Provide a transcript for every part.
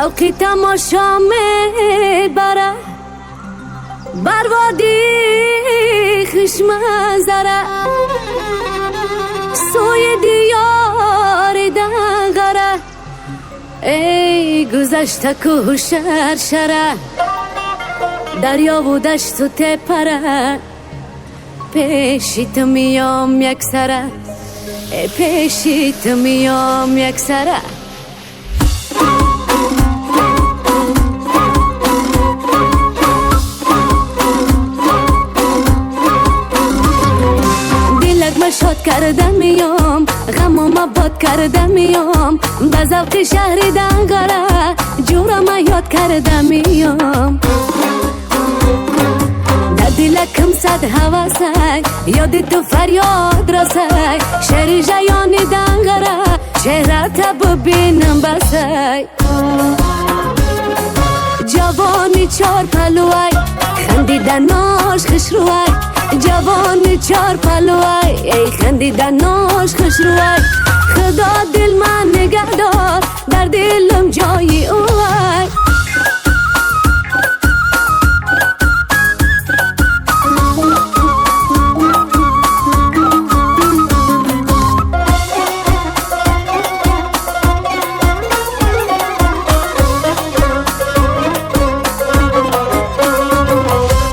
شوقی تماشا میبره بر وادی خشم زره سوی دیار دنگره ای گذشته که شرشره دریا و دشت و تپره پیشیت میام یک سره پیشیت میام یک سره شاد کرده میام غمم باد کرده میام به ذوق شهر دنگره جورم یاد کرده میام در دلکم صد هوسه یاد تو فریاد رسه شهر جیان دنگره چهره تا ببینم بسه جوانی چار پلوی خندیدناش خوش روی جوانی چار پلوی ای خندیدناش خوش روی خدا دل من نگه دار در دلم جایی اوی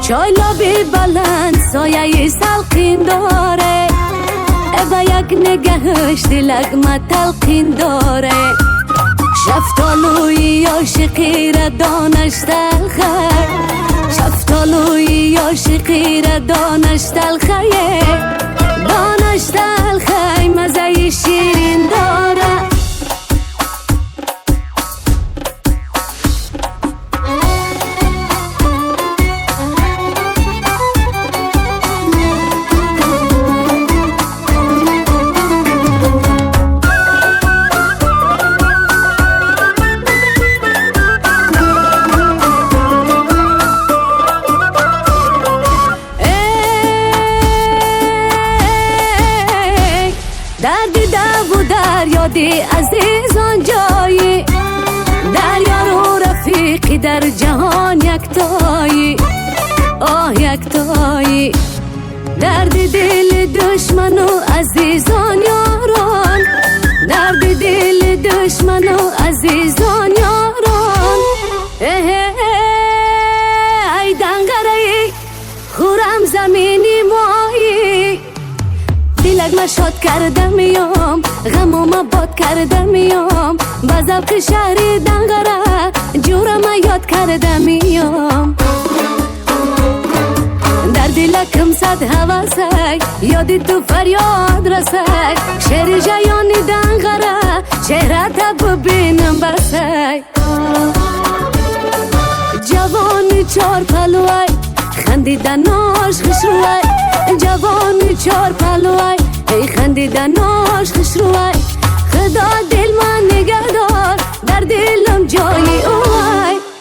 چای لابی بلند سایه سلقین داره با یک نگهش دلگم تلقین داره شفتالوی عاشقی را دانش تلخه شفتالوی عاشقی را دانش تلخه دانش تلخه مزه شیرین داره یادی عزیزان جایی دریا رو رفیقی در جهان یکتایی آه یکتایی درد دل دشمن و عزیزان یاران درد دل دشمن و عزیزان یاران ای دنگره خورم زمینی مایی دلک شاد کرده میام غمم باد کرده میام با ذوق شهر دنگره جورم یاد کرده میام در دلکم صد هوسه یاد تو فریاد رسه شهر جیان دنگره چهره تا ببینم بسه جوانی چار پلوی خندیدناش خوش روی جوانی چار پلوی ای خندیدناش خوش روی خدا دل من نگه دار در دلم جایی اوی